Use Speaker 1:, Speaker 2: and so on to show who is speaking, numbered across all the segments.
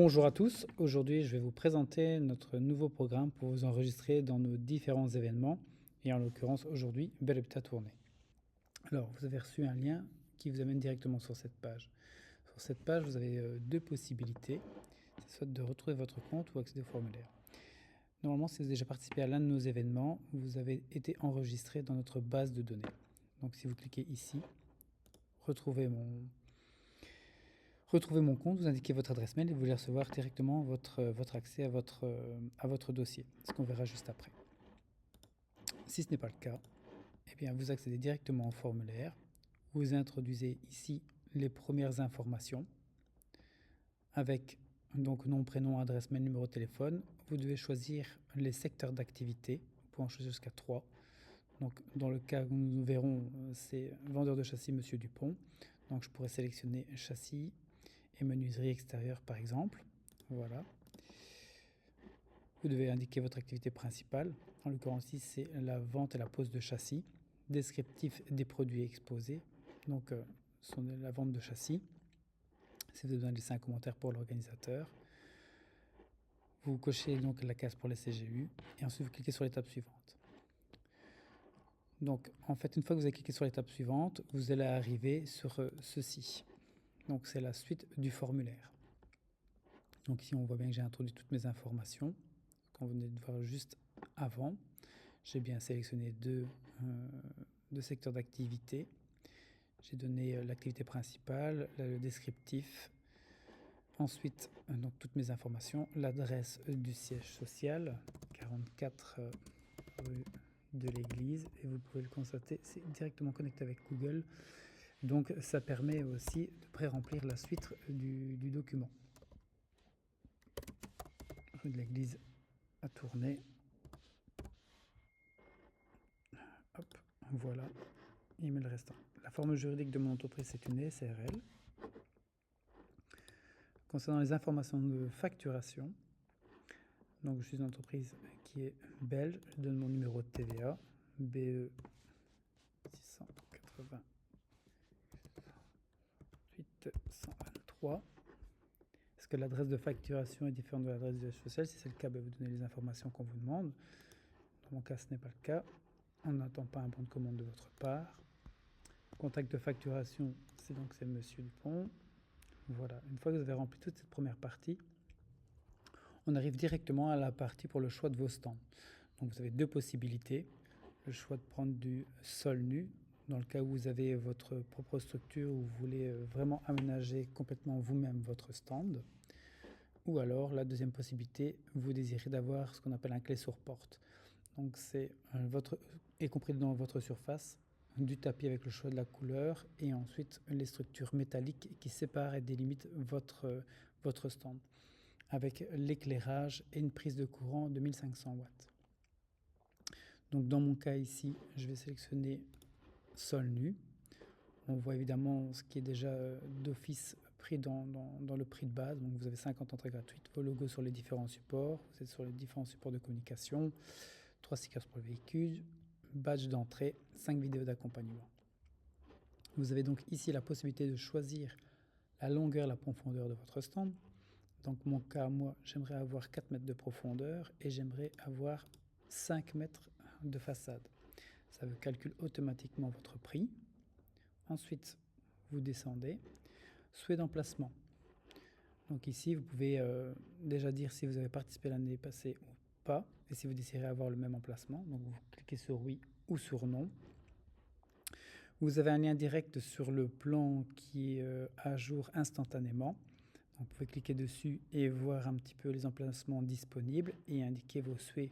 Speaker 1: Bonjour à tous, aujourd'hui je vais vous présenter notre nouveau programme pour vous enregistrer dans nos différents événements et en l'occurrence aujourd'hui Bel Habitat Tournée. Alors vous avez reçu un lien qui vous amène directement sur cette page. Sur cette page vous avez deux possibilités, c'est soit de retrouver votre compte ou accéder au formulaire. Normalement si vous avez déjà participé à l'un de nos événements, vous avez été enregistré dans notre base de données. Donc si vous cliquez ici, retrouvez mon compte, vous indiquez votre adresse mail et vous allez recevoir directement votre accès à votre dossier, ce qu'on verra juste après. Si ce n'est pas le cas, eh bien vous accédez directement au formulaire, vous introduisez ici les premières informations avec donc nom, prénom, adresse mail, numéro de téléphone. Vous devez choisir les secteurs d'activité, vous pouvez en choisir jusqu'à 3. Donc dans le cas où nous verrons, c'est vendeur de châssis Monsieur Dupont. Donc je pourrais sélectionner châssis et menuiserie extérieure par exemple. Voilà. Vous devez indiquer votre activité principale. En l'occurrence ici, c'est la vente et la pose de châssis. Descriptif des produits exposés. Donc, sont la vente de châssis. Si vous avez besoin de laisser un commentaire pour l'organisateur. Vous cochez donc la case pour les CGU. Et ensuite, vous cliquez sur l'étape suivante. Donc, en fait, une fois que vous avez cliqué sur l'étape suivante, vous allez arriver sur ceci. Donc, c'est la suite du formulaire. Donc ici, on voit bien que j'ai introduit toutes mes informations qu'on venait de voir juste avant. J'ai bien sélectionné deux secteurs d'activité. J'ai donné l'activité principale, le descriptif. Ensuite, donc toutes mes informations, l'adresse du siège social, 44 rue de l'église. Et vous pouvez le constater, c'est directement connecté avec Google. Donc ça permet aussi de pré-remplir la suite du document. Rue de l'église à Tournai. Hop, voilà. Il met le restant. La forme juridique de mon entreprise, c'est une SRL. Concernant les informations de facturation, donc je suis une entreprise qui est belge, je donne mon numéro de TVA, BE 688 123. Est-ce que l'adresse de facturation est différente de l'adresse du siège social? Si c'est le cas, vous donnez les informations qu'on vous demande. Dans mon cas, ce n'est pas le cas. On n'attend pas un bon de commande de votre part. Contact de facturation, c'est Monsieur Dupont. Voilà, une fois que vous avez rempli toute cette première partie, on arrive directement à la partie pour le choix de vos stands. Donc vous avez deux possibilités. Le choix de prendre du sol nu, dans le cas où vous avez votre propre structure, où vous voulez vraiment aménager complètement vous-même votre stand. Ou alors la deuxième possibilité, vous désirez d'avoir ce qu'on appelle un clé sur porte. Donc c'est y compris dans votre surface, du tapis avec le choix de la couleur et ensuite les structures métalliques qui séparent et délimitent votre stand avec l'éclairage et une prise de courant de 1500 watts. Donc dans mon cas ici, je vais sélectionner sol nu. On voit évidemment ce qui est déjà d'office pris dans le prix de base. Donc vous avez 50 entrées gratuites, vos logos sur les différents supports, vous êtes sur les différents supports de communication, 3 stickers pour le véhicule, badge d'entrée, 5 vidéos d'accompagnement. Vous avez donc ici la possibilité de choisir la longueur, la profondeur de votre stand. Donc mon cas, moi, j'aimerais avoir 4 mètres de profondeur et j'aimerais avoir 5 mètres de façade. Ça vous calcule automatiquement votre prix. Ensuite, vous descendez. Souhait d'emplacement. Donc ici, vous pouvez déjà dire si vous avez participé l'année passée ou pas, et si vous désirez avoir le même emplacement. Donc vous cliquez sur oui ou sur non. Vous avez un lien direct sur le plan qui est à jour instantanément. Donc vous pouvez cliquer dessus et voir un petit peu les emplacements disponibles et indiquer vos souhaits.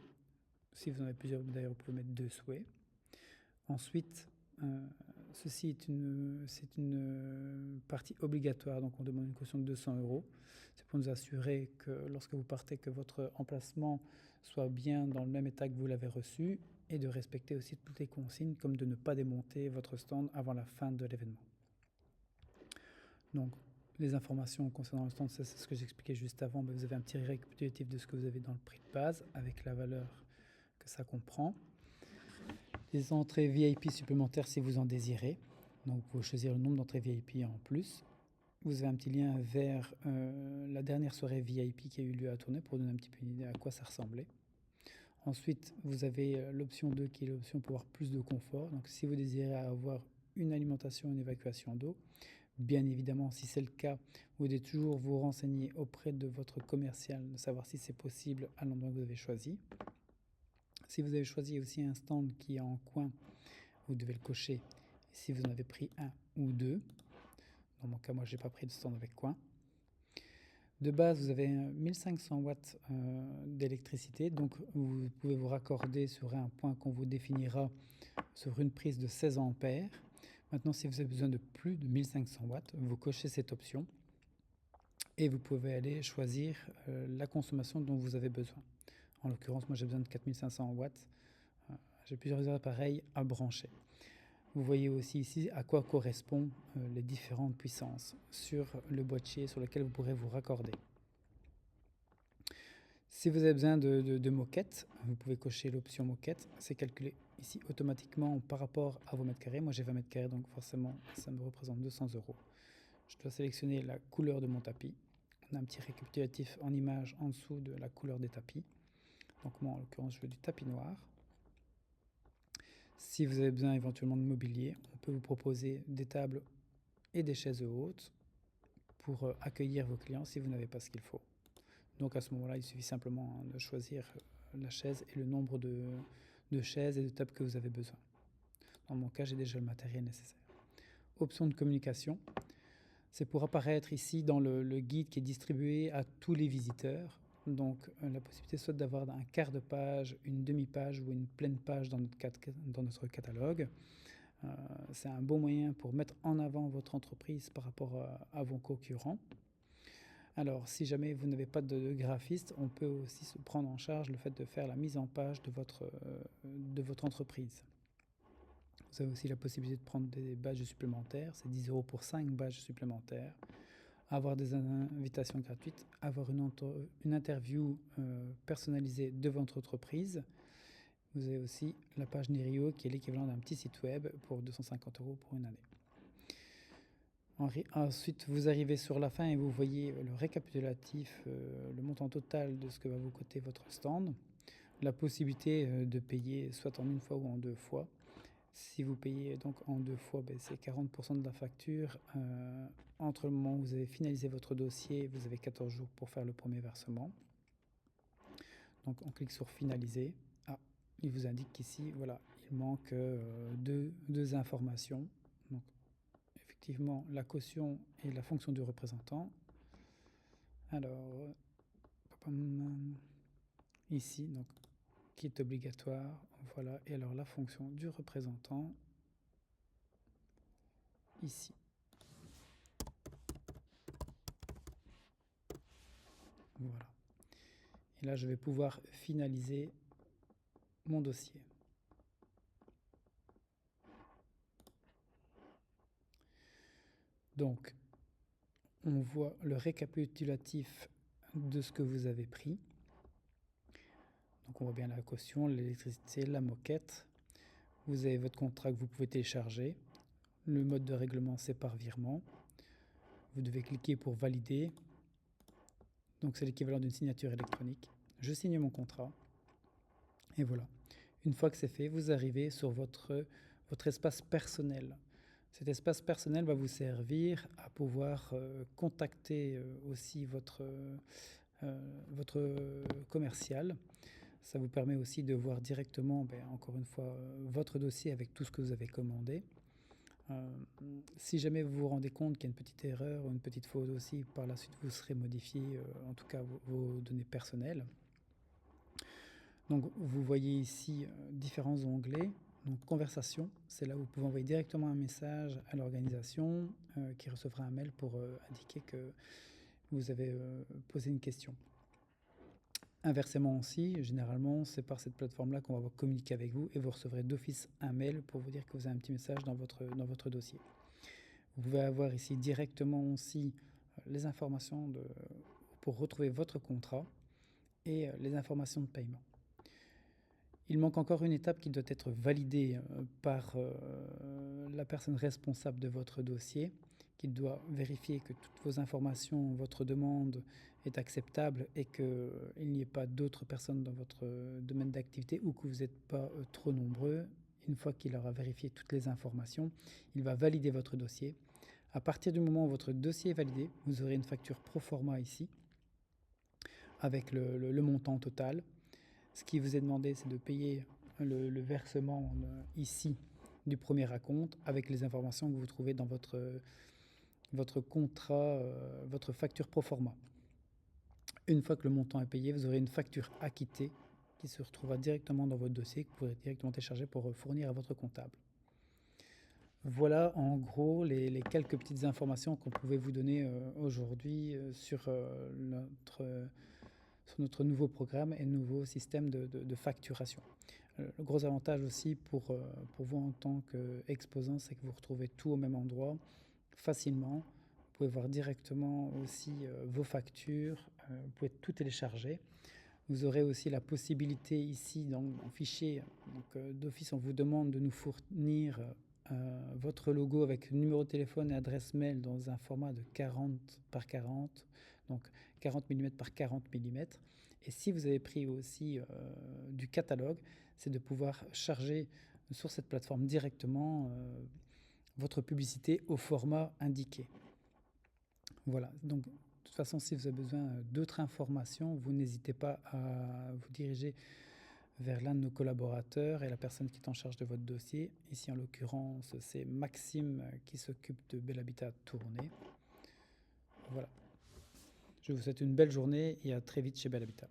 Speaker 1: Si vous en avez plusieurs, d'ailleurs, vous pouvez mettre 2 souhaits. Ensuite, ceci c'est une partie obligatoire, donc on demande une caution de 200 €. C'est pour nous assurer que lorsque vous partez, que votre emplacement soit bien dans le même état que vous l'avez reçu et de respecter aussi toutes les consignes comme de ne pas démonter votre stand avant la fin de l'événement. Donc les informations concernant le stand, c'est ce que j'expliquais juste avant, mais vous avez un petit récapitulatif de ce que vous avez dans le prix de base avec la valeur que ça comprend. Les entrées VIP supplémentaires si vous en désirez. Donc vous pouvez choisir le nombre d'entrées VIP en plus. vous avez un petit lien vers la dernière soirée VIP qui a eu lieu à Tournai pour donner un petit peu une idée à quoi ça ressemblait. Ensuite, vous avez l'option 2 qui est l'option pour avoir plus de confort. Donc si vous désirez avoir une alimentation, une évacuation d'eau, bien évidemment, si c'est le cas, vous devez toujours vous renseigner auprès de votre commercial, de savoir si c'est possible à l'endroit que vous avez choisi. Si vous avez choisi aussi un stand qui est en coin, vous devez le cocher. Si vous en avez pris un ou deux, dans mon cas, moi, je n'ai pas pris de stand avec coin. De base, vous avez 1500 watts d'électricité, donc vous pouvez vous raccorder sur un point qu'on vous définira sur une prise de 16 ampères. Maintenant, si vous avez besoin de plus de 1500 watts, vous cochez cette option et vous pouvez aller choisir la consommation dont vous avez besoin. En l'occurrence, moi j'ai besoin de 4500 watts. J'ai plusieurs appareils à brancher. Vous voyez aussi ici à quoi correspondent les différentes puissances sur le boîtier sur lequel vous pourrez vous raccorder. Si vous avez besoin de moquettes, vous pouvez cocher l'option moquette. C'est calculé ici automatiquement par rapport à vos mètres carrés. Moi j'ai 20 mètres carrés, donc forcément ça me représente 200 €. Je dois sélectionner la couleur de mon tapis. On a un petit récapitulatif en image en dessous de la couleur des tapis. Donc moi en l'occurrence je veux du tapis noir. Si vous avez besoin éventuellement de mobilier, on peut vous proposer des tables et des chaises hautes pour accueillir vos clients si vous n'avez pas ce qu'il faut. Donc à ce moment-là, il suffit simplement de choisir la chaise et le nombre de chaises et de tables que vous avez besoin. Dans mon cas, j'ai déjà le matériel nécessaire. Option de communication, c'est pour apparaître ici dans le guide qui est distribué à tous les visiteurs. Donc la possibilité soit d'avoir un quart de page, une demi-page ou une pleine page dans notre catalogue. C'est un bon moyen pour mettre en avant votre entreprise par rapport à vos concurrents. Alors, si jamais vous n'avez pas de graphiste, on peut aussi se prendre en charge le fait de faire la mise en page de votre entreprise. Vous avez aussi la possibilité de prendre des badges supplémentaires, c'est 10 € pour 5 badges supplémentaires, avoir des invitations gratuites, avoir une interview personnalisée de votre entreprise. Vous avez aussi la page Nirio qui est l'équivalent d'un petit site web pour 250 € pour une année. Ensuite, vous arrivez sur la fin et vous voyez le récapitulatif, le montant total de ce que va vous coûter votre stand. La possibilité de payer soit en une fois ou en deux fois. Si vous payez donc en deux fois, c'est 40% de la facture. Entre le moment où vous avez finalisé votre dossier, vous avez 14 jours pour faire le premier versement. Donc on clique sur finaliser. Ah, il vous indique qu'ici, voilà, il manque deux informations. Donc, effectivement, la caution et la fonction du représentant. Alors, ici, donc, qui est obligatoire. Voilà, et alors la fonction du représentant, ici. Voilà. Et là, je vais pouvoir finaliser mon dossier. Donc, on voit le récapitulatif de ce que vous avez pris. Donc, on voit bien la caution, l'électricité, la moquette. Vous avez votre contrat que vous pouvez télécharger. Le mode de règlement, c'est par virement. Vous devez cliquer pour valider. Donc, c'est l'équivalent d'une signature électronique. Je signe mon contrat. Et voilà. Une fois que c'est fait, vous arrivez sur votre espace personnel. Cet espace personnel va vous servir à pouvoir contacter aussi votre commercial. Ça vous permet aussi de voir directement, encore une fois, votre dossier avec tout ce que vous avez commandé. Si jamais vous vous rendez compte qu'il y a une petite erreur ou une petite faute aussi, par la suite vous serez modifié, en tout cas vos données personnelles. Donc vous voyez ici différents onglets. Donc conversation, c'est là où vous pouvez envoyer directement un message à l'organisation qui recevra un mail pour indiquer que vous avez posé une question. Inversement aussi, généralement c'est par cette plateforme-là qu'on va communiquer avec vous et vous recevrez d'office un mail pour vous dire que vous avez un petit message dans votre dossier. Vous pouvez avoir ici directement aussi les informations pour retrouver votre contrat et les informations de paiement. Il manque encore une étape qui doit être validée par la personne responsable de votre dossier. qui doit vérifier que toutes vos informations, votre demande est acceptable et qu'il n'y ait pas d'autres personnes dans votre domaine d'activité ou que vous n'êtes pas trop nombreux. Une fois qu'il aura vérifié toutes les informations, il va valider votre dossier. À partir du moment où votre dossier est validé, vous aurez une facture pro forma ici avec le montant total. Ce qui vous est demandé, c'est de payer le versement ici du premier acompte avec les informations que vous trouvez dans votre contrat, votre facture pro forma. Une fois que le montant est payé, vous aurez une facture acquittée qui se retrouvera directement dans votre dossier, que vous pourrez directement télécharger pour fournir à votre comptable. Voilà en gros les quelques petites informations qu'on pouvait vous donner aujourd'hui sur notre nouveau programme et nouveau système de facturation. Le gros avantage aussi pour vous en tant qu'exposant, c'est que vous retrouvez tout au même endroit facilement. Vous pouvez voir directement aussi vos factures, vous pouvez tout télécharger. Vous aurez aussi la possibilité ici dans fichier, d'office on vous demande de nous fournir votre logo avec numéro de téléphone et adresse mail dans un format de 40 par 40, donc 40 mm par 40 mm. Et si vous avez pris aussi du catalogue, c'est de pouvoir charger sur cette plateforme directement votre publicité au format indiqué. Voilà, donc de toute façon, si vous avez besoin d'autres informations, vous n'hésitez pas à vous diriger vers l'un de nos collaborateurs et la personne qui est en charge de votre dossier. Ici, en l'occurrence, c'est Maxime qui s'occupe de Bel Habitat Tournai. Voilà. Je vous souhaite une belle journée et à très vite chez Bel Habitat.